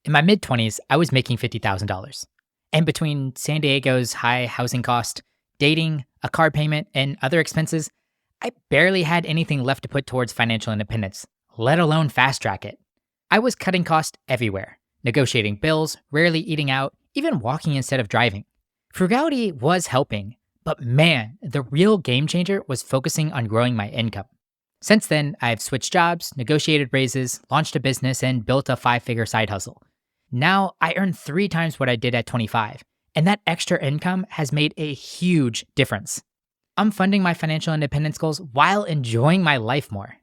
In my mid 20s, I was making $50,000. And between San Diego's high housing cost, dating, a car payment, and other expenses, I barely had anything left to put towards financial independence, let alone fast track it. I was cutting costs everywhere, negotiating bills, rarely eating out, even walking instead of driving. Frugality was helping, but man, the real game changer was focusing on growing my income. Since then, I've switched jobs, negotiated raises, launched a business, and built a 5-figure side hustle. Now I earn 3 times what I did at 25, and that extra income has made a huge difference. I'm funding my financial independence goals while enjoying my life more.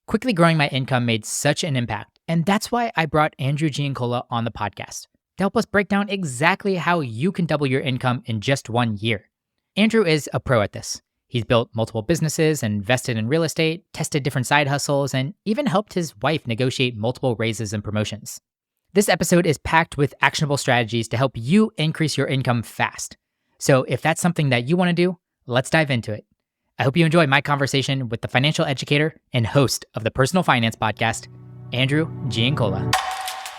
Quickly growing my income made such an impact, and that's why I brought Andrew Giancola on the podcast to help us break down exactly how you can double your income in just 1 year. Andrew is a pro at this. He's built multiple businesses, invested in real estate, tested different side hustles, and even helped his wife negotiate multiple raises and promotions. This episode is packed with actionable strategies to help you increase your income fast. So if that's something that you want to do, let's dive into it. I hope you enjoy my conversation with the financial educator and host of the Personal Finance Podcast, Andrew Giancola.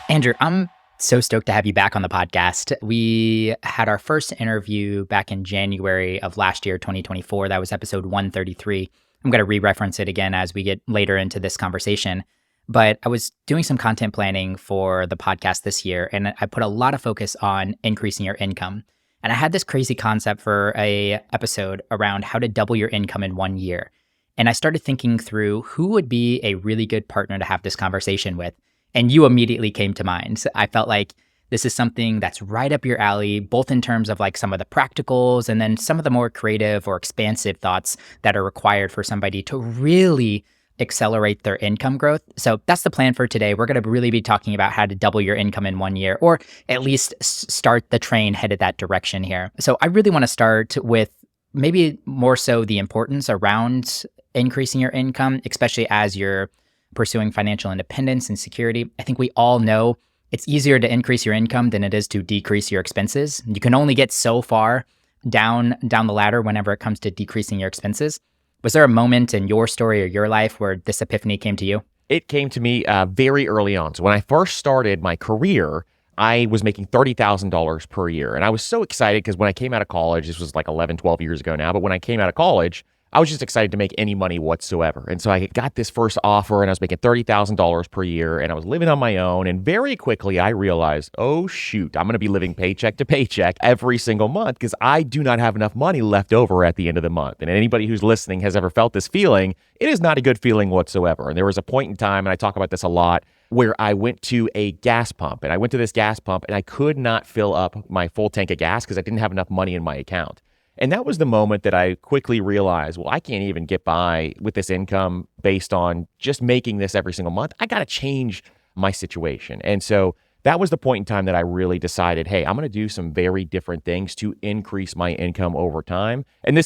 Andrew, I'm so stoked to have you back on the podcast. We had our first interview back in January of last year, 2024. That was episode 133. I'm going to re-reference it again as we get later into this conversation. But I was doing some content planning for the podcast this year, and I put a lot of focus on increasing your income. And I had this crazy concept for a episode around how to double your income in 1 year. And I started thinking through who would be a really good partner to have this conversation with. And you immediately came to mind. So I felt like this is something that's right up your alley, both in terms of like some of the practicals and then some of the more creative or expansive thoughts that are required for somebody to really accelerate their income growth. So that's the plan for today. We're going to really be talking about how to double your income in 1 year, or at least start the train headed that direction here. So I really want to start with maybe more so the importance around increasing your income, especially as you're pursuing financial independence and security. I think we all know it's easier to increase your income than it is to decrease your expenses. You can only get so far down the ladder whenever it comes to decreasing your expenses. Was there a moment in your story or your life where this epiphany came to you? It came to me very early on. So when I first started my career, I was making $30,000 per year. And I was so excited because when I came out of college, this was like 11, 12 years ago now, but when I came out of college, I was just excited to make any money whatsoever. And so I got this first offer and I was making $30,000 per year and I was living on my own. And very quickly I realized, oh shoot, I'm going to be living paycheck to paycheck every single month because I do not have enough money left over at the end of the month. And anybody who's listening has ever felt this feeling, it is not a good feeling whatsoever. And there was a point in time, and I talk about this a lot, where I went to a gas pump and I went to this gas pump and I could not fill up my full tank of gas because I didn't have enough money in my account. And that was the moment that I quickly realized, well, I can't even get by with this income based on just making this every single month. I got to change my situation. And so that was the point in time that I really decided, hey, I'm going to do some very different things to increase my income over time. And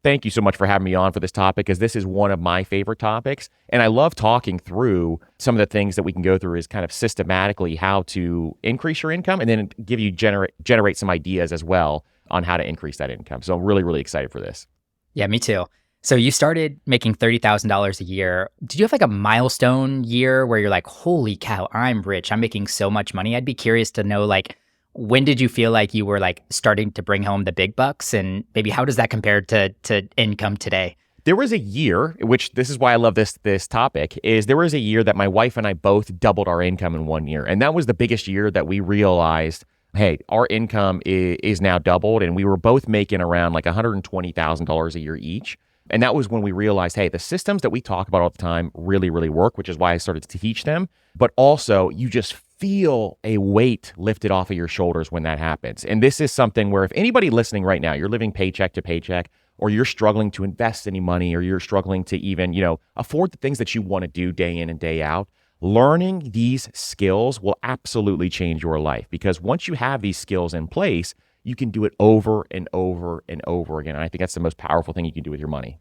thank you so much for having me on for this topic, because this is one of my favorite topics. And I love talking through some of the things that we can go through is kind of systematically how to increase your income and then give you generate some ideas as well on how to increase that income. So I'm really, really excited for this. Yeah, me too. So you started making $30,000 a year. Did you have like a milestone year where you're like, holy cow, I'm rich, I'm making so much money? I'd be curious to know, like, when did you feel like you were like starting to bring home the big bucks? And maybe how does that compare to income today? There was a year, which this is why I love this topic, is there was a year that my wife and I both doubled our income in 1 year. And that was the biggest year that we realized, hey, our income is now doubled, and we were both making around like $120,000 a year each. And that was when we realized, hey, the systems that we talk about all the time really, really work, which is why I started to teach them. But also, you just feel a weight lifted off of your shoulders when that happens. And this is something where if anybody listening right now, you're living paycheck to paycheck, or you're struggling to invest any money, or you're struggling to even, afford the things that you want to do day in and day out, learning these skills will absolutely change your life, because once you have these skills in place, you can do it over and over and over again. And I think that's the most powerful thing you can do with your money.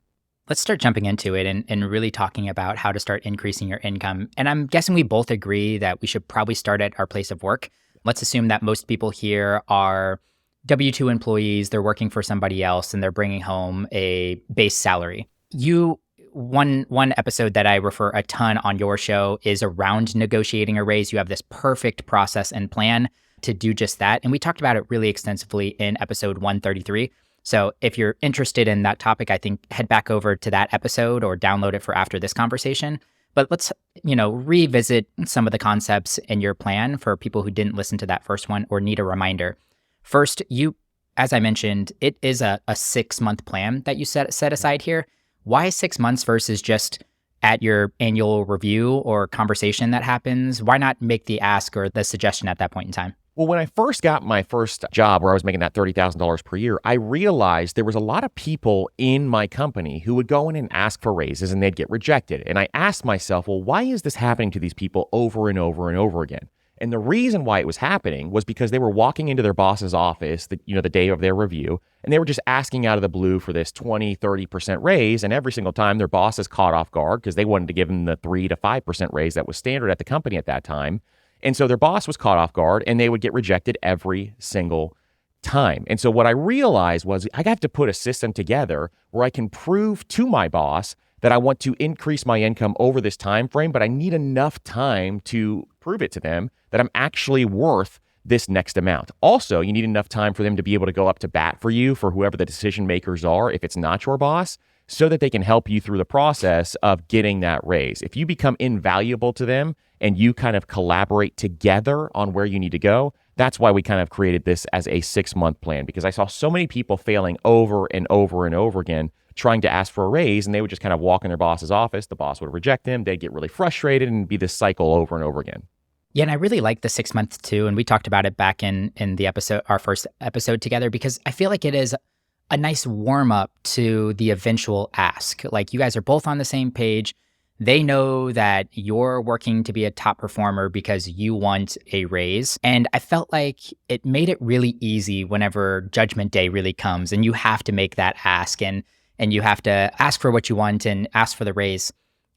Let's start jumping into it and really talking about how to start increasing your income. And I'm guessing we both agree that we should probably start at our place of work. Let's assume that most people here are W-2 employees, they're working for somebody else, and they're bringing home a base salary. You one episode that I refer a ton on your show is around negotiating a raise. You have this perfect process and plan to do just that. And we talked about it really extensively in episode 133. So if you're interested in that topic, I think head back over to that episode or download it for after this conversation. But let's, revisit some of the concepts in your plan for people who didn't listen to that first one or need a reminder. First, as I mentioned, it is a 6-month plan that you set aside here. Why 6 months versus just at your annual review or conversation that happens? Why not make the ask or the suggestion at that point in time? Well, when I first got my first job where I was making that $30,000 per year, I realized there was a lot of people in my company who would go in and ask for raises and they'd get rejected. And I asked myself, well, why is this happening to these people over and over and over again? And the reason why it was happening was because they were walking into their boss's office, the day of their review, and they were just asking out of the blue for this 20, 30% raise. And every single time their boss is caught off guard because they wanted to give them the 3 to 5% raise that was standard at the company at that time. And so their boss was caught off guard and they would get rejected every single time. And so what I realized was I got to put a system together where I can prove to my boss that I want to increase my income over this time frame, but I need enough time to prove it to them that I'm actually worth this next amount. Also, you need enough time for them to be able to go up to bat for you, for whoever the decision makers are, if it's not your boss, so that they can help you through the process of getting that raise. If you become invaluable to them and you kind of collaborate together on where you need to go, that's why we kind of created this as a 6-month plan, because I saw so many people failing over and over and over again trying to ask for a raise, and they would just kind of walk in their boss's office. The boss would reject them. They'd get really frustrated and be this cycle over and over again. Yeah, and I really like the 6 months too. And we talked about it back in the episode, our first episode together, because I feel like it is a nice warm up to the eventual ask. Like you guys are both on the same page. They know that you're working to be a top performer because you want a raise. And I felt like it made it really easy whenever judgment day really comes and you have to make that ask and you have to ask for what you want and ask for the raise.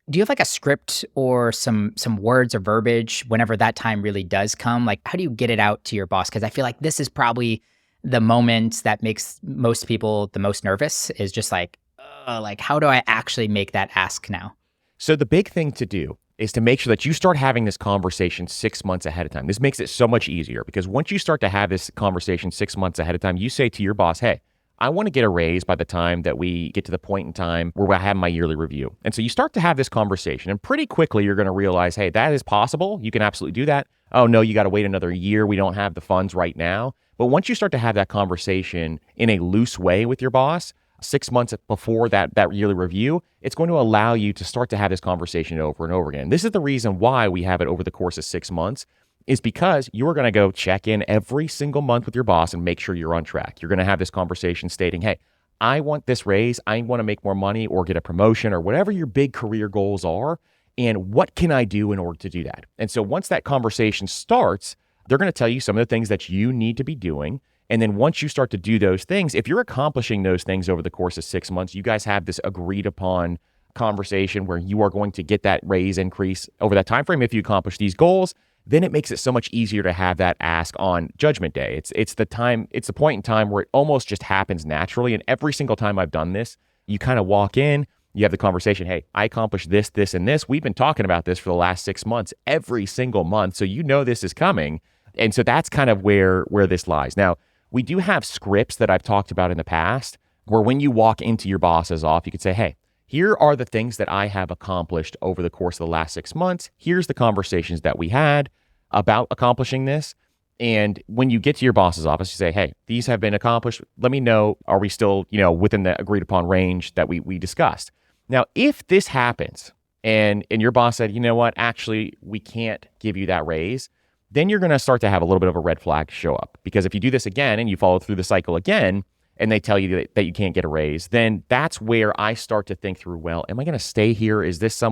Do you have like a script or some words or verbiage whenever that time really does come? Like, how do you get it out to your boss? Because I feel like this is probably the moment that makes most people the most nervous, is just like how do I actually make that ask now? So the big thing to do is to make sure that you start having this conversation 6 months ahead of time. This makes it so much easier because once you start to have this conversation 6 months ahead of time, you say to your boss, hey, I want to get a raise by the time that we get to the point in time where I have my yearly review. And so you start to have this conversation and pretty quickly you're going to realize, hey, that is possible. You can absolutely do that. Oh no, you got to wait another year. We don't have the funds right now. But once you start to have that conversation in a loose way with your boss, 6 months before that yearly review, it's going to allow you to start to have this conversation over and over again. This is the reason why we have it over the course of 6 months, is because you're going to go check in every single month with your boss and make sure you're on track. You're going to have this conversation stating, hey, I want this raise. I want to make more money or get a promotion or whatever your big career goals are. And what can I do in order to do that? And so once that conversation starts, they're going to tell you some of the things that you need to be doing. And then once you start to do those things, if you're accomplishing those things over the course of 6 months, you guys have this agreed upon conversation where you are going to get that raise increase over that time frame if you accomplish these goals, then it makes it so much easier to have that ask on judgment day. It's the point in time where it almost just happens naturally. And every single time I've done this, you kind of walk in, you have the conversation, hey, I accomplished this, this, and this. We've been talking about this for the last 6 months, every single month. So you know this is coming. And so that's kind of where this lies. Now, we do have scripts that I've talked about in the past where when you walk into your boss's office, you could say, hey, here are the things that I have accomplished over the course of the last 6 months. Here's the conversations that we had about accomplishing this. And when you get to your boss's office, you say, hey, these have been accomplished. Let me know, are we still, within the agreed upon range that we discussed? Now, if this happens and your boss said, you know what, actually, we can't give you that raise, then you're going to start to have a little bit of a red flag show up. Because if you do this again and you follow through the cycle again, and they tell you that you can't get a raise, then that's where I start to think through, well, am I going to stay here? Is this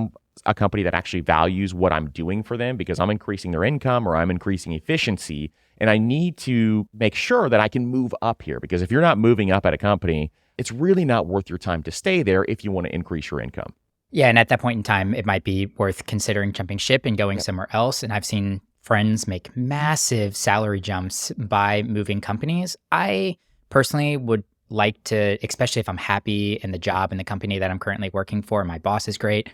a company that actually values what I'm doing for them because I'm increasing their income or I'm increasing efficiency? And I need to make sure that I can move up here, because if you're not moving up at a company, it's really not worth your time to stay there if you want to increase your income. Yeah, and at that point in time, it might be worth considering jumping ship and going somewhere else. And I've seen friends make massive salary jumps by moving companies. I personally would like to, especially if I'm happy in the job and the company that I'm currently working for, my boss is great.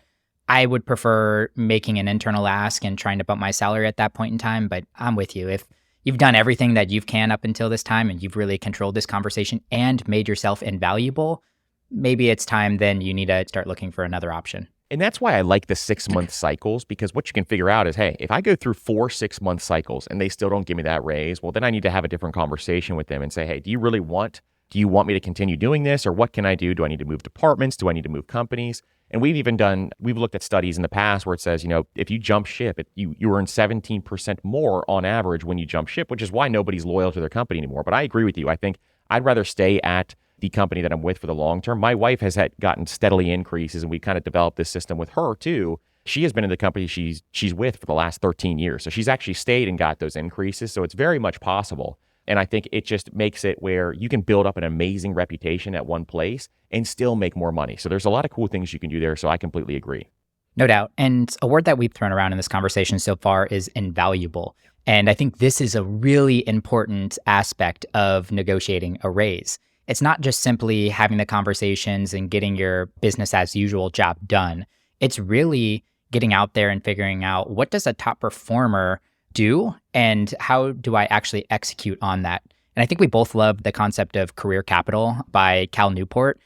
I would prefer making an internal ask and trying to bump my salary at that point in time. But I'm with you. If you've done everything that you can up until this time and you've really controlled this conversation and made yourself invaluable, maybe it's time then you need to start looking for another option. And that's why I like the 6-month cycles, because what you can figure out is, hey, if I go through 4 6-month cycles and they still don't give me that raise, well, then I need to have a different conversation with them and say, hey, do you want me to continue doing this? Or what can I do? Do I need to move departments? Do I need to move companies? And we've looked at studies in the past where it says, if you jump ship, you earn 17% more on average when you jump ship, which is why nobody's loyal to their company anymore. But I agree with you. I think I'd rather stay at the company that I'm with for the long term. My wife has gotten steadily increases, and we kind of developed this system with her too. She has been in the company she's with for the last 13 years. So she's actually stayed and got those increases. So it's very much possible. And I think it just makes it where you can build up an amazing reputation at one place and still make more money. So there's a lot of cool things you can do there. So I completely agree. No doubt. And a word that we've thrown around in this conversation so far is invaluable. And I think this is a really important aspect of negotiating a raise. It's not just simply having the conversations and getting your business as usual job done. It's really getting out there and figuring out, what does a top performer do and how do I actually execute on that? And I think we both love the concept of career capital by Cal Newport.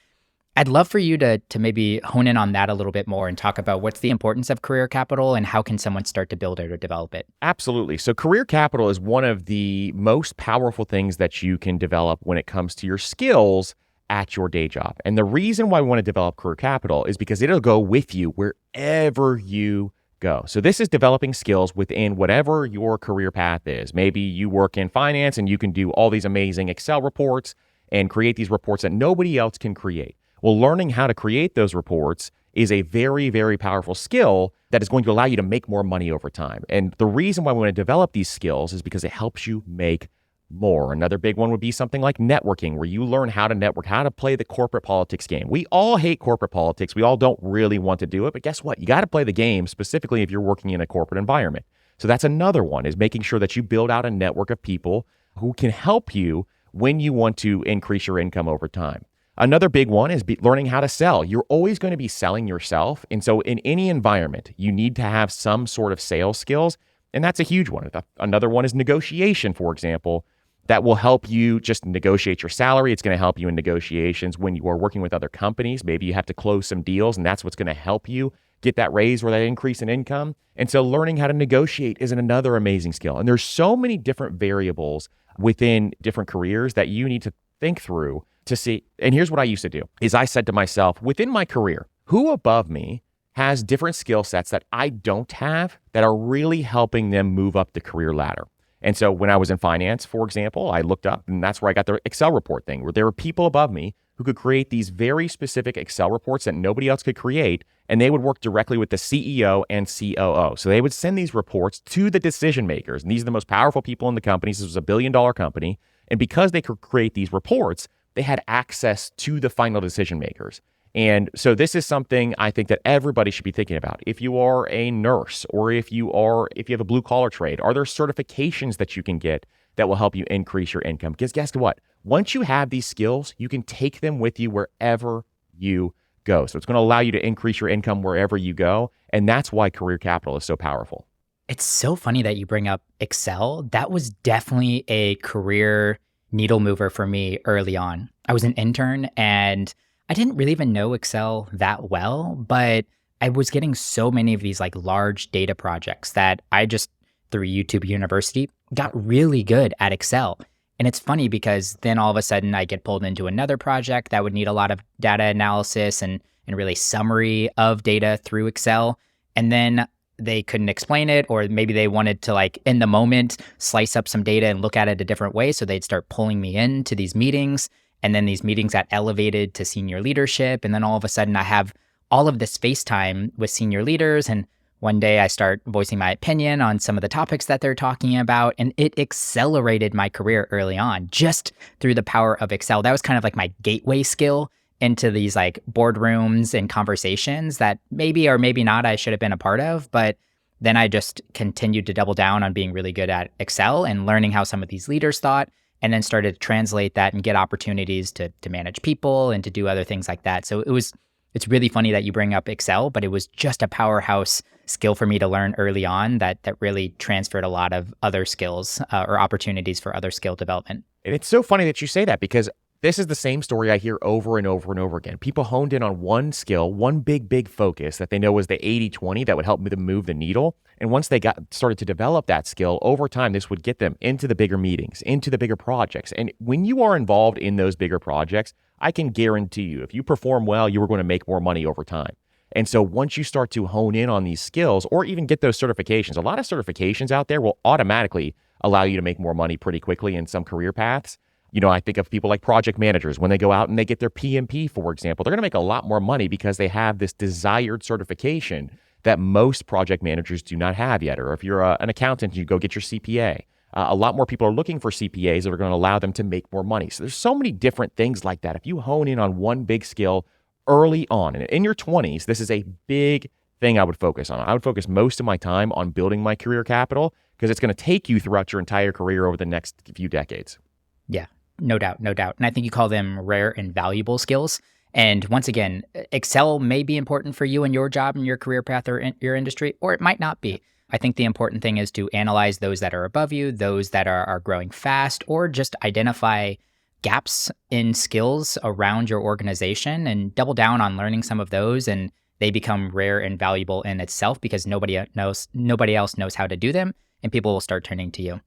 I'd love for you to maybe hone in on that a little bit more and talk about what's the importance of career capital and how can someone start to build it or develop it? Absolutely. So career capital is one of the most powerful things that you can develop when it comes to your skills at your day job. And the reason why we want to develop career capital is because it'll go with you wherever you go. So this is developing skills within whatever your career path is. Maybe you work in finance and you can do all these amazing Excel reports and create these reports that nobody else can create. Well, learning how to create those reports is a very, very powerful skill that is going to allow you to make more money over time. And the reason why we want to develop these skills is because it helps you make more. Another big one would be something like networking, where you learn how to network, how to play the corporate politics game. We all hate corporate politics. We all don't really want to do it, but guess what? You got to play the game, specifically if you're working in a corporate environment. So that's another one, is making sure that you build out a network of people who can help you when you want to increase your income over time. Another big one is learning how to sell. You're always going to be selling yourself. And so in any environment, you need to have some sort of sales skills. And that's a huge one. Another one is negotiation, for example, that will help you just negotiate your salary. It's going to help you in negotiations when you are working with other companies. Maybe you have to close some deals, and that's what's going to help you get that raise or that increase in income. And so learning how to negotiate is another amazing skill. And there's so many different variables within different careers that you need to think through to see. And here's what I used to do is I said to myself, within my career, who above me has different skill sets that I don't have that are really helping them move up the career ladder? And so when I was in finance, for example, I looked up, and that's where I got the Excel report thing, where there were people above me who could create these very specific Excel reports that nobody else could create. And they would work directly with the CEO and COO. So they would send these reports to the decision makers. And these are the most powerful people in the company. This was a $1 billion company. And because they could create these reports, they had access to the final decision makers. And so this is something I think that everybody should be thinking about. If you are a nurse, or if you have a blue collar trade, are there certifications that you can get that will help you increase your income? Because guess what? Once you have these skills, you can take them with you wherever you go. So it's going to allow you to increase your income wherever you go. And that's why career capital is so powerful. It's so funny that you bring up Excel. That was definitely a career needle mover for me early on. I was an intern and I didn't really even know Excel that well, but I was getting so many of these like large data projects that I just, through YouTube University, got really good at Excel. And it's funny because then all of a sudden I get pulled into another project that would need a lot of data analysis and really summary of data through Excel. And then they couldn't explain it, or maybe they wanted to, like, in the moment, slice up some data and look at it a different way. So they'd start pulling me into these meetings, and then these meetings got elevated to senior leadership. And then all of a sudden I have all of this face time with senior leaders. And one day I start voicing my opinion on some of the topics that they're talking about. And it accelerated my career early on just through the power of Excel. That was kind of like my gateway skill into these like boardrooms and conversations that maybe or maybe not I should have been a part of. But then I just continued to double down on being really good at Excel and learning how some of these leaders thought. and then started to translate that and get opportunities to manage people and to do other things like that. So it's really funny that you bring up Excel, but it was just a powerhouse skill for me to learn early on that really transferred a lot of other skills or opportunities for other skill development. And it's so funny that you say that because this is the same story I hear over and over and over again. People honed in on one skill, one big focus that they know was the 80-20 that would help them move the needle. And once they started to develop that skill over time, this would get them into the bigger meetings, into the bigger projects. And when you are involved in those bigger projects, I can guarantee you, if you perform well, you are going to make more money over time. And so once you start to hone in on these skills or even get those certifications, a lot of certifications out there will automatically allow you to make more money pretty quickly in some career paths. I think of people like project managers. When they go out and they get their PMP, for example, they're going to make a lot more money because they have this desired certification that most project managers do not have yet. Or if you're an accountant, you go get your CPA. A lot more people are looking for CPAs that are going to allow them to make more money. So there's so many different things like that. If you hone in on one big skill early on, and in your 20s, this is a big thing I would focus on. I would focus most of my time on building my career capital because it's going to take you throughout your entire career over the next few decades. Yeah, no doubt, no doubt. And I think you call them rare and valuable skills. And once again, Excel may be important for you in your job and your career path or in your industry, or it might not be. I think the important thing is to analyze those that are above you, those that are growing fast, or just identify gaps in skills around your organization and double down on learning some of those, and they become rare and valuable in itself because nobody else knows how to do them, and people will start turning to you.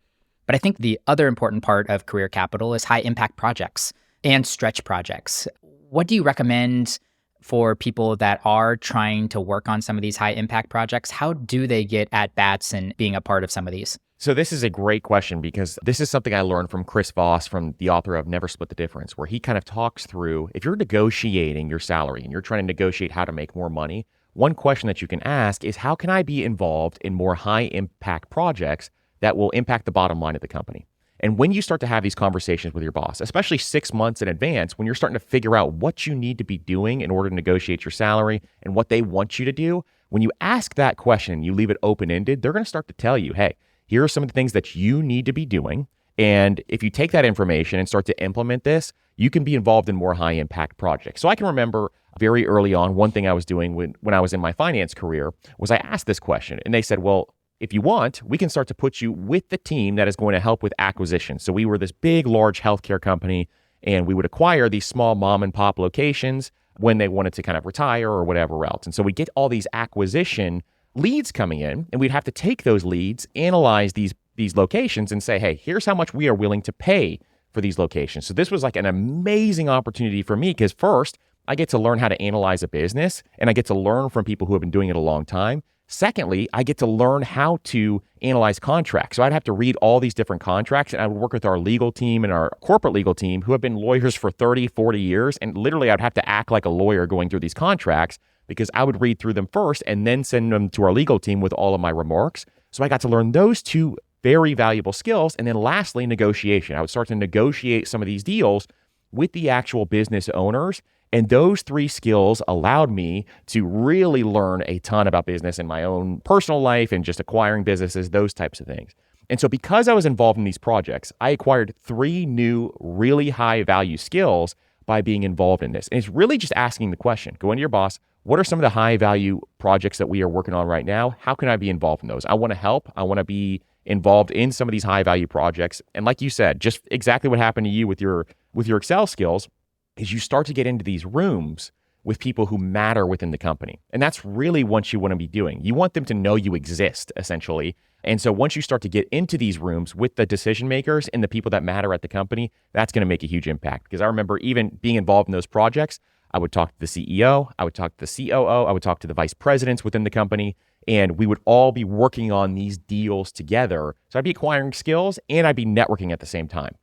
But I think the other important part of career capital is high impact projects and stretch projects. What do you recommend for people that are trying to work on some of these high impact projects? How do they get at bats and being a part of some of these? So this is a great question because this is something I learned from Chris Voss, from the author of Never Split the Difference, where he kind of talks through, if you're negotiating your salary and you're trying to negotiate how to make more money, one question that you can ask is, how can I be involved in more high impact projects that will impact the bottom line of the company? And when you start to have these conversations with your boss, especially 6 months in advance, when you're starting to figure out what you need to be doing in order to negotiate your salary and what they want you to do, when you ask that question, you leave it open-ended, they're going to start to tell you, hey, here are some of the things that you need to be doing. And if you take that information and start to implement this, you can be involved in more high impact projects. So I can remember very early on, one thing I was doing when I was in my finance career was I asked this question, and they said, well, if you want, we can start to put you with the team that is going to help with acquisition. So we were this big, large healthcare company, and we would acquire these small mom and pop locations when they wanted to kind of retire or whatever else. And so we'd get all these acquisition leads coming in, and we'd have to take those leads, analyze these locations, and say, hey, here's how much we are willing to pay for these locations. So this was like an amazing opportunity for me because first, I get to learn how to analyze a business, and I get to learn from people who have been doing it a long time. Secondly, I get to learn how to analyze contracts. So I'd have to read all these different contracts, and I would work with our legal team and our corporate legal team who have been lawyers for 30, 40 years. And literally, I'd have to act like a lawyer going through these contracts because I would read through them first and then send them to our legal team with all of my remarks. So I got to learn those two very valuable skills. And then lastly, negotiation. I would start to negotiate some of these deals with the actual business owners. And those three skills allowed me to really learn a ton about business in my own personal life and just acquiring businesses, those types of things. And so because I was involved in these projects, I acquired 3 new really high value skills by being involved in this. And it's really just asking the question, go into your boss, what are some of the high value projects that we are working on right now? How can I be involved in those? I want to help. I want to be involved in some of these high value projects. And like you said, just exactly what happened to you with your Excel skills is you start to get into these rooms with people who matter within the company. And that's really what you want to be doing. You want them to know you exist, essentially. And so once you start to get into these rooms with the decision makers and the people that matter at the company, that's going to make a huge impact. Because I remember even being involved in those projects, I would talk to the CEO, I would talk to the COO, I would talk to the vice presidents within the company, and we would all be working on these deals together. So I'd be acquiring skills and I'd be networking at the same time.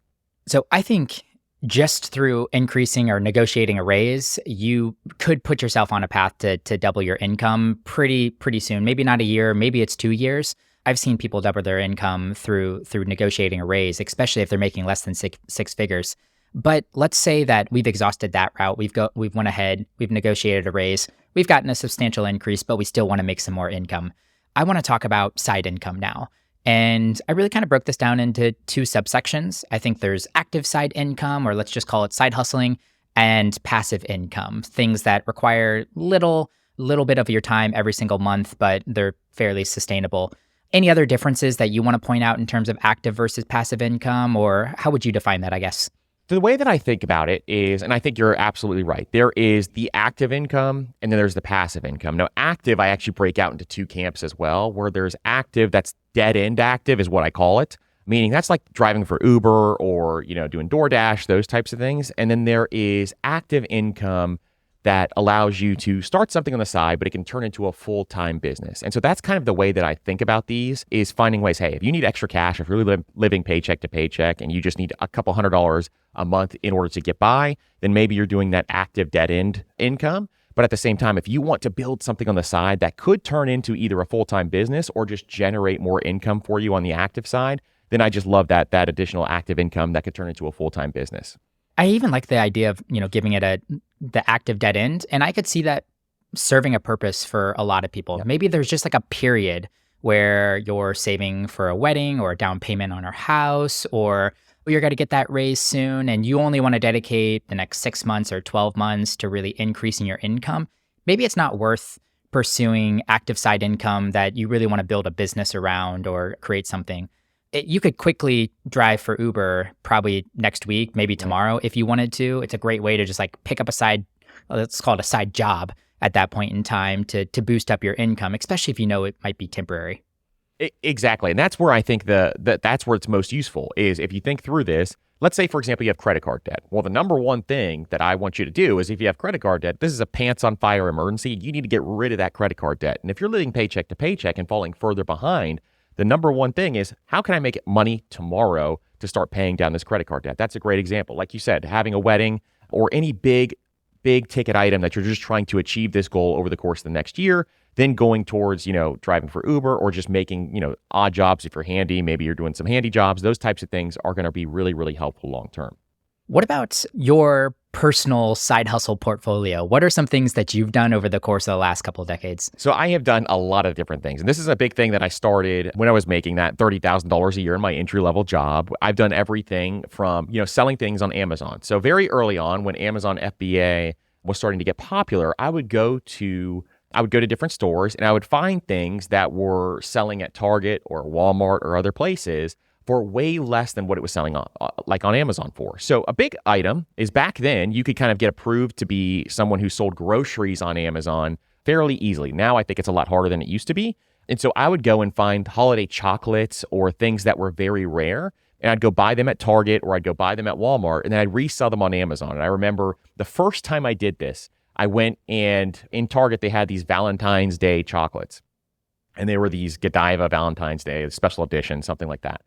So I think just through increasing or negotiating a raise, you could put yourself on a path to double your income pretty soon. Maybe not a year, maybe it's 2 years. I've seen people double their income through negotiating a raise, especially if they're making less than six figures. But let's say that we've exhausted that route. We've went ahead, we've negotiated a raise, we've gotten a substantial increase, but we still want to make some more income. I want to talk about side income now. And I really kind of broke this down into two subsections. I think there's active side income, or let's just call it side hustling, and passive income, things that require little bit of your time every single month, but they're fairly sustainable. Any other differences that you want to point out in terms of active versus passive income, or how would you define that, I guess? The way that I think about it is, and I think you're absolutely right, there is the active income and then there's the passive income. Now, active, I actually break out into two camps as well, where there's active, that's dead end active is what I call it, meaning that's like driving for Uber or, doing DoorDash, those types of things. And then there is active income that allows you to start something on the side, but it can turn into a full-time business. And so that's kind of the way that I think about these is finding ways, hey, if you need extra cash, if you're really living paycheck to paycheck and you just need a couple $100 a month in order to get by, then maybe you're doing that active dead end income. But at the same time, if you want to build something on the side that could turn into either a full-time business or just generate more income for you on the active side, then I just love that additional active income that could turn into a full-time business. I even like the idea of, giving it the active dead end. And I could see that serving a purpose for a lot of people. Yep. Maybe there's just like a period where you're saving for a wedding or a down payment on our house, or you're going to get that raise soon and you only want to dedicate the next 6 months or 12 months to really increasing your income. Maybe it's not worth pursuing active side income that you really want to build a business around or create something. You could quickly drive for Uber probably next week, maybe tomorrow if you wanted to. It's a great way to just like pick up a side, let's call it a side job at that point in time to boost up your income, especially if you know it might be temporary. Exactly. And that's where I think that's where it's most useful is if you think through this. Let's say, for example, you have credit card debt. Well, the number one thing that I want you to do is if you have credit card debt, this is a pants on fire emergency. You need to get rid of that credit card debt. And if you're living paycheck to paycheck and falling further behind, the number one thing is how can I make money tomorrow to start paying down this credit card debt? That's a great example. Like you said, having a wedding or any big ticket item that you're just trying to achieve this goal over the course of the next year, then going towards, driving for Uber or just making, odd jobs if you're handy, maybe you're doing some handy jobs. Those types of things are going to be really, really helpful long term. What about your personal side hustle portfolio? What are some things that you've done over the course of the last couple of decades? So I have done a lot of different things. And this is a big thing that I started when I was making that $30,000 a year in my entry-level job. I've done everything from, selling things on Amazon. So very early on when Amazon FBA was starting to get popular, I would go to different stores and I would find things that were selling at Target or Walmart or other places for way less than what it was selling on, like on Amazon for. So a big item is back then you could kind of get approved to be someone who sold groceries on Amazon fairly easily. Now I think it's a lot harder than it used to be. And so I would go and find holiday chocolates or things that were very rare. And I'd go buy them at Target or I'd go buy them at Walmart and then I'd resell them on Amazon. And I remember the first time I did this, I went and in Target, they had these Valentine's Day chocolates. And they were these Godiva Valentine's Day, special edition, something like that.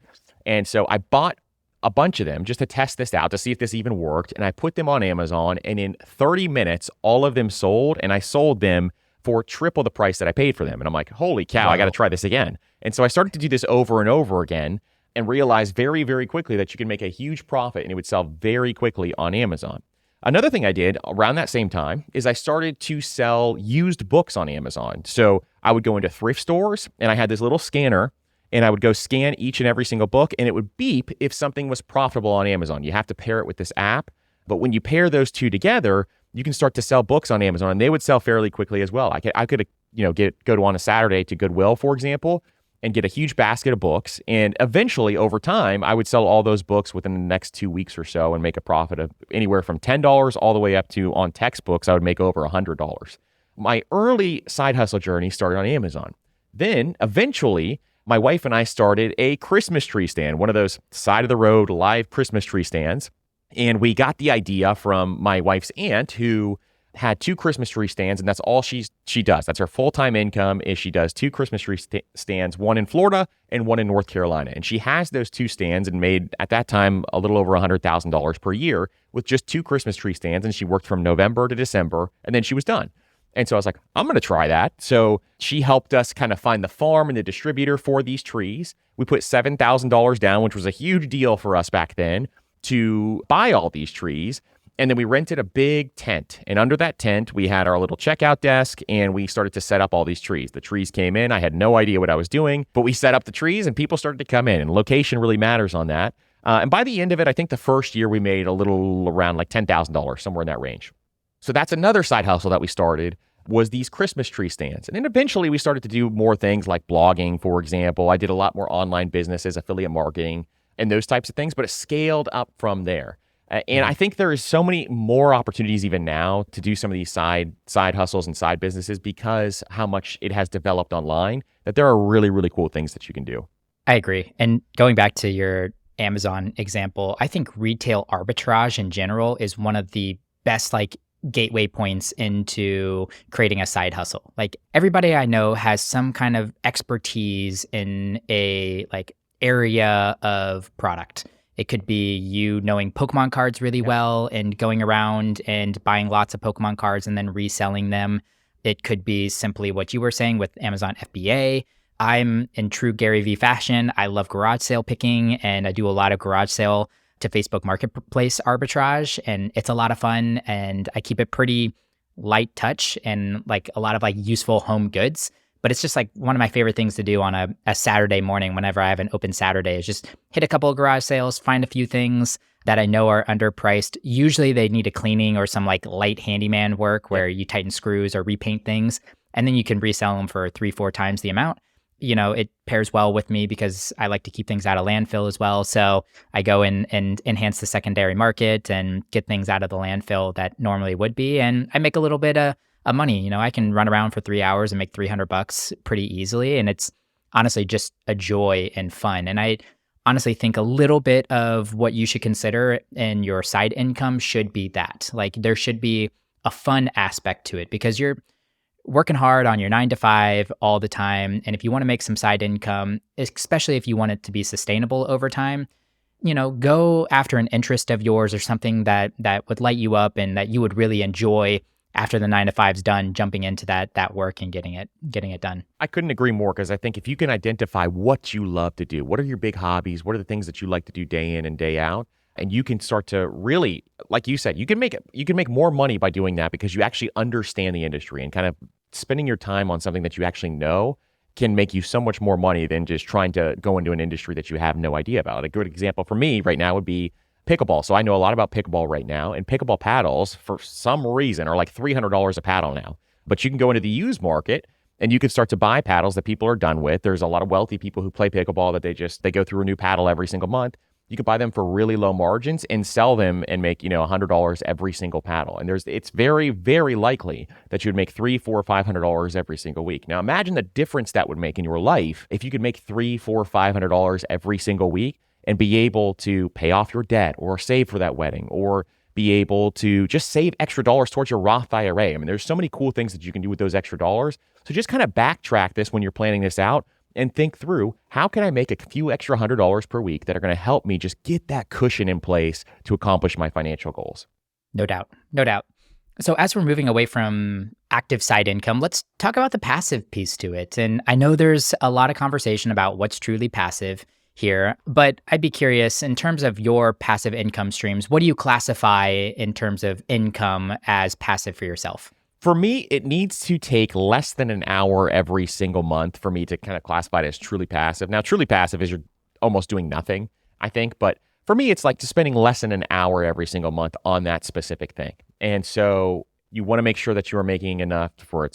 And so I bought a bunch of them just to test this out, to see if this even worked. And I put them on Amazon. And in 30 minutes, all of them sold. And I sold them for triple the price that I paid for them. And I'm like, holy cow, wow. I got to try this again. And so I started to do this over and over again and realized very, very quickly that you can make a huge profit and it would sell very quickly on Amazon. Another thing I did around that same time is I started to sell used books on Amazon. So I would go into thrift stores and I had this little scanner and I would go scan each and every single book and it would beep if something was profitable on Amazon. You have to pair it with this app. But when you pair those two together, you can start to sell books on Amazon and they would sell fairly quickly as well. I could go to on a Saturday to Goodwill, for example, and get a huge basket of books. And eventually, over time, I would sell all those books within the next 2 weeks or so and make a profit of anywhere from $10 all the way up to, on textbooks, I would make over $100. My early side hustle journey started on Amazon. Then, eventually, my wife and I started a Christmas tree stand, one of those side-of-the-road live Christmas tree stands. And we got the idea from my wife's aunt who had 2 Christmas tree stands, and that's all she does. That's her full-time income is she does 2 Christmas tree stands, one in Florida and one in North Carolina. And she has those 2 stands and made, at that time, a little over $100,000 per year with just 2 Christmas tree stands. And she worked from November to December, and then she was done. And so I was like, I'm going to try that. So she helped us kind of find the farm and the distributor for these trees. We put $7,000 down, which was a huge deal for us back then, to buy all these trees. And then we rented a big tent. And under that tent, we had our little checkout desk and we started to set up all these trees. The trees came in. I had no idea what I was doing, but we set up the trees and people started to come in. And location really matters on that. And by the end of it, I think the first year we made a little around like $10,000, somewhere in that range. So that's another side hustle that we started, was these Christmas tree stands. And then eventually we started to do more things like blogging, for example. I did a lot more online businesses, affiliate marketing, and those types of things, but it scaled up from there. And I think there is so many more opportunities even now to do some of these side hustles and side businesses because how much it has developed online, that there are really, really cool things that you can do. I agree. And going back to your Amazon example, I think retail arbitrage in general is one of the best gateway points into creating a side hustle. Like everybody I know has some kind of expertise in a area of product. It could be you knowing Pokemon cards really well and going around and buying lots of Pokemon cards and then reselling them. It could be simply what you were saying with Amazon FBA. I'm in true Gary Vee fashion. I love garage sale picking and I do a lot of garage sale to Facebook Marketplace arbitrage, and it's a lot of fun, and I keep it pretty light touch and a lot of useful home goods. But it's just one of my favorite things to do on a Saturday morning whenever I have an open Saturday is just hit a couple of garage sales, find a few things that I know are underpriced. Usually they need a cleaning or some light handyman work where you tighten screws or repaint things, and then you can resell them for 3-4 times the amount. It pairs well with me because I like to keep things out of landfill as well. So I go in and enhance the secondary market and get things out of the landfill that normally would be. And I make a little bit of money. I can run around for 3 hours and make $300 pretty easily. And it's honestly just a joy and fun. And I honestly think a little bit of what you should consider in your side income should be that. There should be a fun aspect to it because you're working hard on your 9 to 5 all the time. And if you want to make some side income, especially if you want it to be sustainable over time, go after an interest of yours or something that would light you up and that you would really enjoy after the 9 to 5's done, jumping into that work and getting it done. I couldn't agree more because I think if you can identify what you love to do, what are your big hobbies, what are the things that you like to do day in and day out, and you can start to really, like you said, you can make more money by doing that because you actually understand the industry, and kind of spending your time on something that you actually know can make you so much more money than just trying to go into an industry that you have no idea about. A good example for me right now would be pickleball. So I know a lot about pickleball right now, and pickleball paddles for some reason are $300 a paddle now. But you can go into the used market and you can start to buy paddles that people are done with. There's a lot of wealthy people who play pickleball that they go through a new paddle every single month. You could buy them for really low margins and sell them and make, $100 every single paddle. And it's very, very likely that you'd make $300, $400, $500 every single week. Now imagine the difference that would make in your life if you could make $300, $400, $500 every single week and be able to pay off your debt or save for that wedding or be able to just save extra dollars towards your Roth IRA. I mean, there's so many cool things that you can do with those extra dollars. So just kind of backtrack this when you're planning this out and think through, how can I make a few extra $100 per week that are going to help me just get that cushion in place to accomplish my financial goals? No doubt. No doubt. So as we're moving away from active side income, let's talk about the passive piece to it. And I know there's a lot of conversation about what's truly passive here, but I'd be curious in terms of your passive income streams, what do you classify in terms of income as passive for yourself? For me, it needs to take less than an hour every single month for me to kind of classify it as truly passive. Now, truly passive is you're almost doing nothing, I think. But for me, it's just spending less than an hour every single month on that specific thing. And so you want to make sure that you are making enough where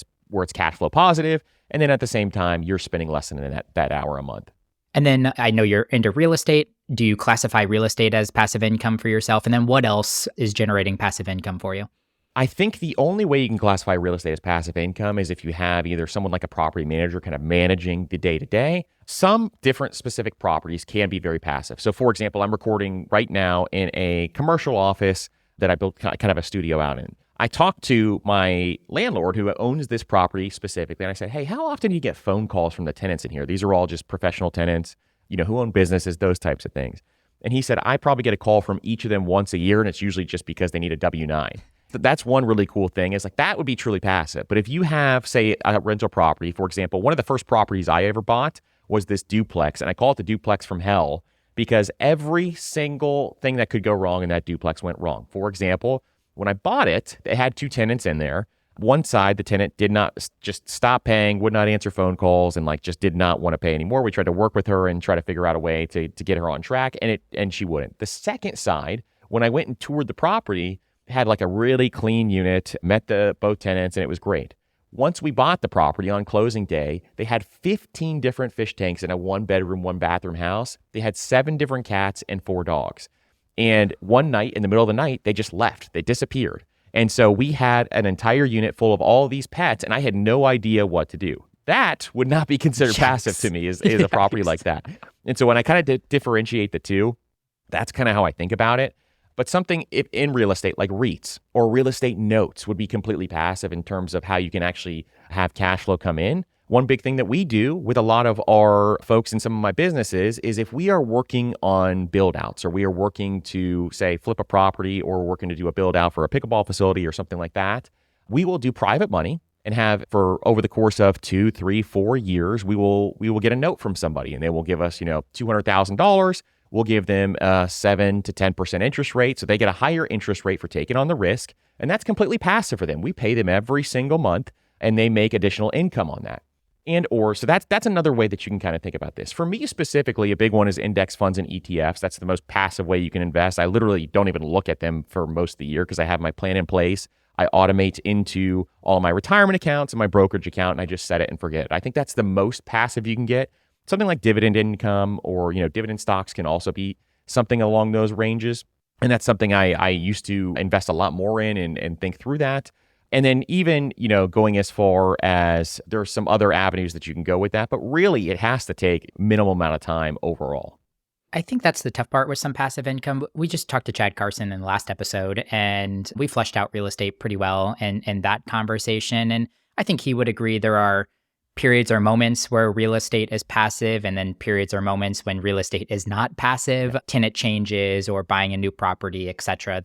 it's cash flow positive. And then at the same time, you're spending less than that hour a month. And then I know you're into real estate. Do you classify real estate as passive income for yourself? And then what else is generating passive income for you? I think the only way you can classify real estate as passive income is if you have either someone like a property manager kind of managing the day-to-day. Some different specific properties can be very passive. So for example, I'm recording right now in a commercial office that I built kind of a studio out in. I talked to my landlord who owns this property specifically, and I said, hey, how often do you get phone calls from the tenants in here? These are all just professional tenants, who own businesses, those types of things. And he said, I probably get a call from each of them once a year, and it's usually just because they need a W-9. That's one really cool thing is that would be truly passive. But if you have, say, a rental property, for example, one of the first properties I ever bought was this duplex, and I call it the duplex from hell because every single thing that could go wrong in that duplex went wrong. For example, When I bought it, it had two tenants in there. One side, the tenant did not just stop paying, would not answer phone calls, and like just did not want to pay anymore. We tried to work with her and try to figure out a way to get her on track, and she wouldn't. The second side, when I went and toured the property, had like a really clean unit, met both tenants, and it was great. Once we bought the property on closing day, they had 15 different fish tanks in a 1-bedroom, 1-bathroom house. They had 7 different cats and 4 dogs. And one night, in the middle of the night, they just left. They disappeared. And so we had an entire unit full of all these pets, and I had no idea what to do. That would not be considered passive to me, is a property like that. And so when I kind of differentiate the two, that's kind of how I think about it. But something in real estate like REITs or real estate notes would be completely passive in terms of how you can actually have cash flow come in. One big thing that we do with a lot of our folks in some of my businesses is if we are working on build outs or we are working to say flip a property or working to do a build out for a pickleball facility or something like that, we will do private money and have for over the course of 2, 3, 4 years, we will get a note from somebody and they will give us, $200,000. We'll give them a 7 to 10% interest rate. So they get a higher interest rate for taking on the risk. And that's completely passive for them. We pay them every single month and they make additional income on that. So that's another way that you can kind of think about this. For me specifically, a big one is index funds and ETFs. That's the most passive way you can invest. I literally don't even look at them for most of the year because I have my plan in place. I automate into all my retirement accounts and my brokerage account, and I just set it and forget it. I think that's the most passive you can get. Something like dividend income or, dividend stocks can also be something along those ranges. And that's something I used to invest a lot more in and think through that. And then even, going as far as there are some other avenues that you can go with that, but really it has to take minimal amount of time overall. I think that's the tough part with some passive income. We just talked to Chad Carson in the last episode, and we fleshed out real estate pretty well in that conversation. And I think he would agree there are periods or moments where real estate is passive, and then periods or moments when real estate is not passive, tenant changes or buying a new property, et cetera.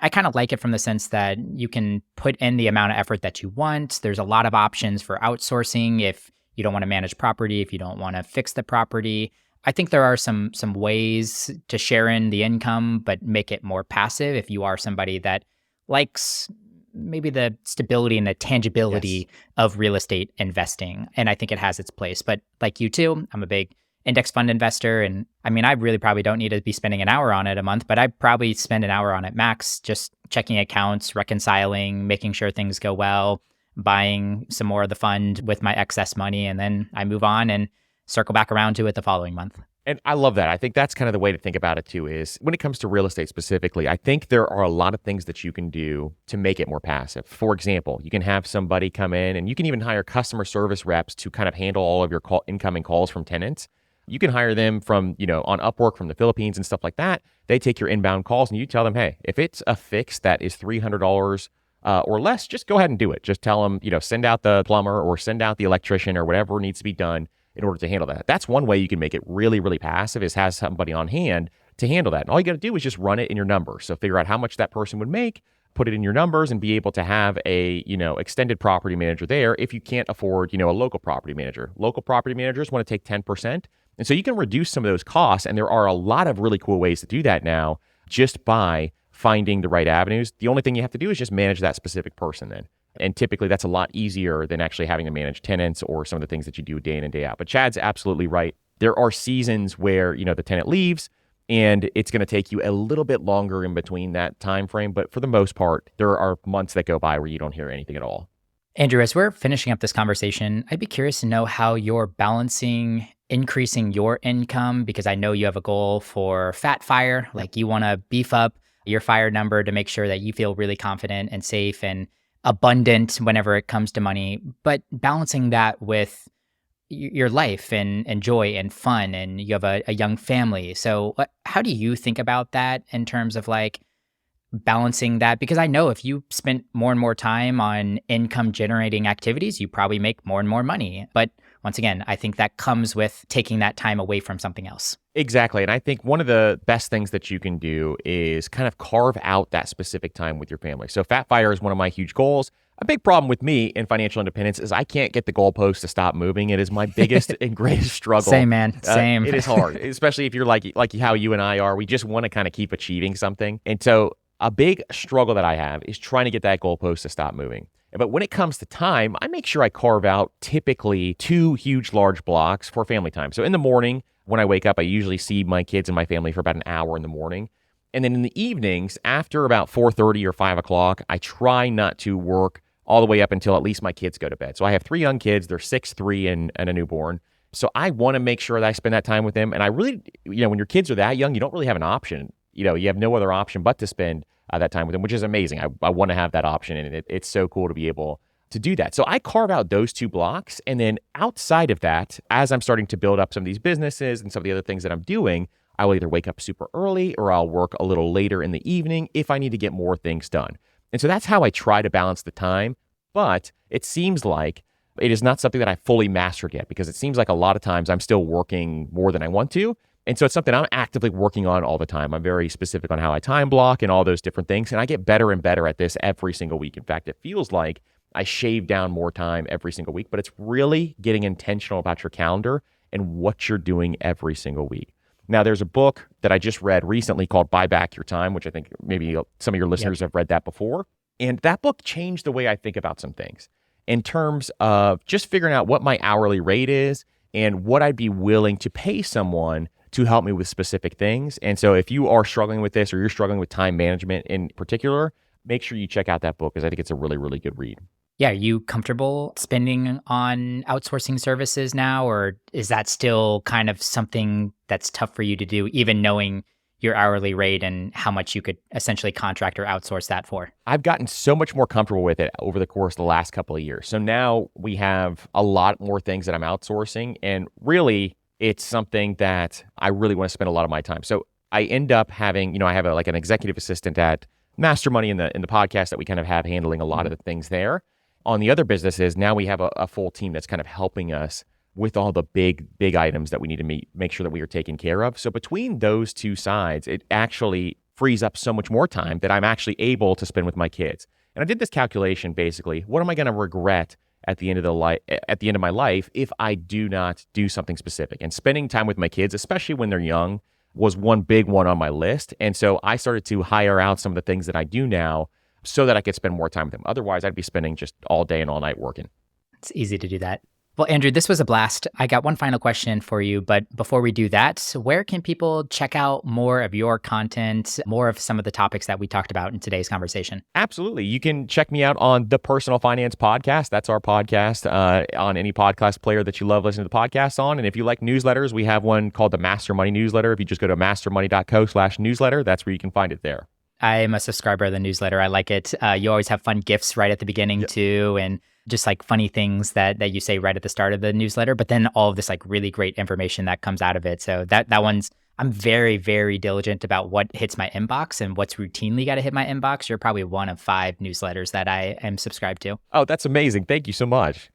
I kind of like it from the sense that you can put in the amount of effort that you want. There's a lot of options for outsourcing if you don't want to manage property, if you don't want to fix the property. I think there are some ways to share in the income, but make it more passive if you are somebody that likes maybe the stability and the tangibility of real estate investing. And I think it has its place. But like you too, I'm a big index fund investor. And I mean, I really probably don't need to be spending an hour on it a month, but I probably spend an hour on it max, just checking accounts, reconciling, making sure things go well, buying some more of the fund with my excess money. And then I move on and circle back around to it the following month. And I love that. I think that's kind of the way to think about it too, is when it comes to real estate specifically, I think there are a lot of things that you can do to make it more passive. For example, you can have somebody come in and you can even hire customer service reps to kind of handle all of your incoming calls from tenants. You can hire them from, on Upwork from the Philippines and stuff like that. They take your inbound calls and you tell them, hey, if it's a fix that is $300 or less, just go ahead and do it. Just tell them, send out the plumber or send out the electrician or whatever needs to be done in order to handle that. That's one way you can make it really, really passive, is have somebody on hand to handle that. And all you got to do is just run it in your numbers. So figure out how much that person would make, put it in your numbers, and be able to have a, extended property manager there if you can't afford, a local property manager. Local property managers want to take 10%. And so you can reduce some of those costs. And there are a lot of really cool ways to do that now just by finding the right avenues. The only thing you have to do is just manage that specific person then. And typically that's a lot easier than actually having to manage tenants or some of the things that you do day in and day out. But Chad's absolutely right. There are seasons where, the tenant leaves and it's going to take you a little bit longer in between that time frame. But for the most part, there are months that go by where you don't hear anything at all. Andrew, as we're finishing up this conversation, I'd be curious to know how you're balancing increasing your income, because I know you have a goal for Fat Fire. Like you want to beef up your fire number to make sure that you feel really confident and safe and abundant whenever it comes to money, but balancing that with your life and joy and fun, and you have a young family. So how do you think about that in terms of like balancing that? Because I know if you spent more and more time on income generating activities, you probably make more and more money. But once again, I think that comes with taking that time away from something else. Exactly. And I think one of the best things that you can do is kind of carve out that specific time with your family. So Fat Fire is one of my huge goals. A big problem with me in financial independence is I can't get the goalpost to stop moving. It is my biggest and greatest struggle. Same, man. Same. It is hard, especially if you're like how you and I are. We just want to kind of keep achieving something. And so a big struggle that I have is trying to get that goalpost to stop moving. But when it comes to time, I make sure I carve out typically 2 huge, large blocks for family time. So in the morning, when I wake up, I usually see my kids and my family for about an hour in the morning. And then in the evenings, after about 4:30 or 5 o'clock, I try not to work all the way up until at least my kids go to bed. So I have 3 young kids. They're 6, 3, and a newborn. So I want to make sure that I spend that time with them. And I really, when your kids are that young, you don't really have an option. You have no other option but to spend that time with them, which is amazing. I want to have that option, and it's so cool to be able to do that. So I carve out those 2 blocks. And then outside of that, as I'm starting to build up some of these businesses and some of the other things that I'm doing, I will either wake up super early or I'll work a little later in the evening if I need to get more things done. And so that's how I try to balance the time. But it seems like it is not something that I fully mastered yet, because it seems like a lot of times I'm still working more than I want to. And so it's something I'm actively working on all the time. I'm very specific on how I time block and all those different things. And I get better and better at this every single week. In fact, it feels like I shave down more time every single week, but it's really getting intentional about your calendar and what you're doing every single week. Now, there's a book that I just read recently called Buy Back Your Time, which I think maybe some of your listeners have read that before. And that book changed the way I think about some things in terms of just figuring out what my hourly rate is and what I'd be willing to pay someone to help me with specific things. And so if you are struggling with this, or you're struggling with time management in particular, make sure you check out that book, because I think it's a really, really good read. Yeah, are you comfortable spending on outsourcing services now, or is that still kind of something that's tough for you to do, even knowing your hourly rate and how much you could essentially contract or outsource that for? I've gotten so much more comfortable with it over the course of the last couple of years. So now we have a lot more things that I'm outsourcing, and really it's something that I really want to spend a lot of my time. So I end up having, I have an executive assistant at Master Money in the podcast that we kind of have handling a lot of the things there. On the other businesses, now we have a full team that's kind of helping us with all the big items that we need to make sure that we are taken care of. So between those 2 sides, it actually frees up so much more time that I'm actually able to spend with my kids. And I did this calculation, basically, what am I going to regret at the end of my life if I do not do something specific? And spending time with my kids, especially when they're young, was one big one on my list. And so I started to hire out some of the things that I do now so that I could spend more time with them. Otherwise, I'd be spending just all day and all night working. It's easy to do that. Well, Andrew, this was a blast. I got one final question for you, but before we do that, where can people check out more of your content, more of some of the topics that we talked about in today's conversation? Absolutely. You can check me out on the Personal Finance Podcast. That's our podcast on any podcast player that you love listening to the podcast on. And if you like newsletters, we have one called the Master Money Newsletter. If you just go to mastermoney.co/newsletter, that's where you can find it there. I am a subscriber of the newsletter. I like it. You always have fun gifts right at the beginning too, and just like funny things that you say right at the start of the newsletter, but then all of this like really great information that comes out of it. So that one's, I'm very, very diligent about what hits my inbox and what's routinely got to hit my inbox. You're probably one of 5 newsletters that I am subscribed to. Oh, that's amazing. Thank you so much.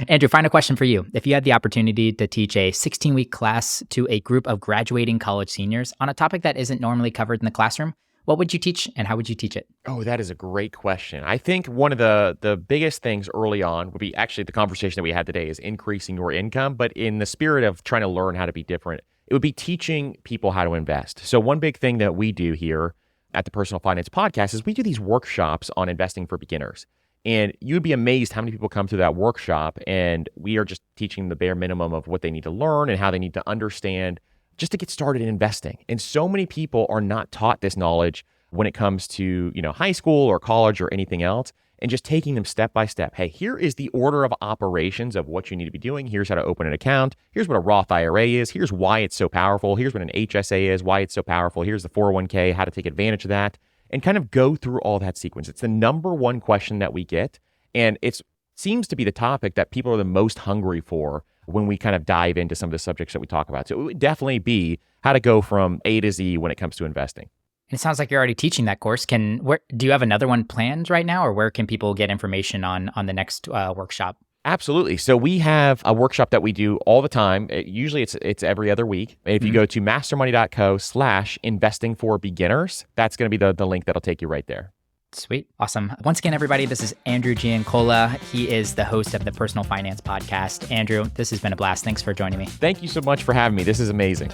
Andrew, final question for you. If you had the opportunity to teach a 16-week class to a group of graduating college seniors on a topic that isn't normally covered in the classroom, what would you teach and how would you teach it? Oh, that is a great question. I think one of the biggest things early on would be actually the conversation that we had today is increasing your income, but in the spirit of trying to learn how to be different, it would be teaching people how to invest. So one big thing that we do here at the Personal Finance Podcast is we do these workshops on investing for beginners. And you'd be amazed how many people come to that workshop, and we are just teaching the bare minimum of what they need to learn and how they need to understand just to get started in investing. And so many people are not taught this knowledge when it comes to, high school or college or anything else, and just taking them step by step. Hey, here is the order of operations of what you need to be doing. Here's how to open an account. Here's what a Roth IRA is. Here's why it's so powerful. Here's what an HSA is, why it's so powerful. Here's the 401k, how to take advantage of that, and kind of go through all that sequence. It's the number one question that we get, and it seems to be the topic that people are the most hungry for when we kind of dive into some of the subjects that we talk about. So it would definitely be how to go from A to Z when it comes to investing. And it sounds like you're already teaching that course. Do you have another one planned right now, or where can people get information on the next workshop? Absolutely. So we have a workshop that we do all the time. Usually it's every other week. If you go to mastermoney.co/investing for beginners, that's going to be the link that'll take you right there. Sweet. Awesome. Once again, everybody, this is Andrew Giancola. He is the host of the Personal Finance Podcast. Andrew, this has been a blast. Thanks for joining me. Thank you so much for having me. This is amazing.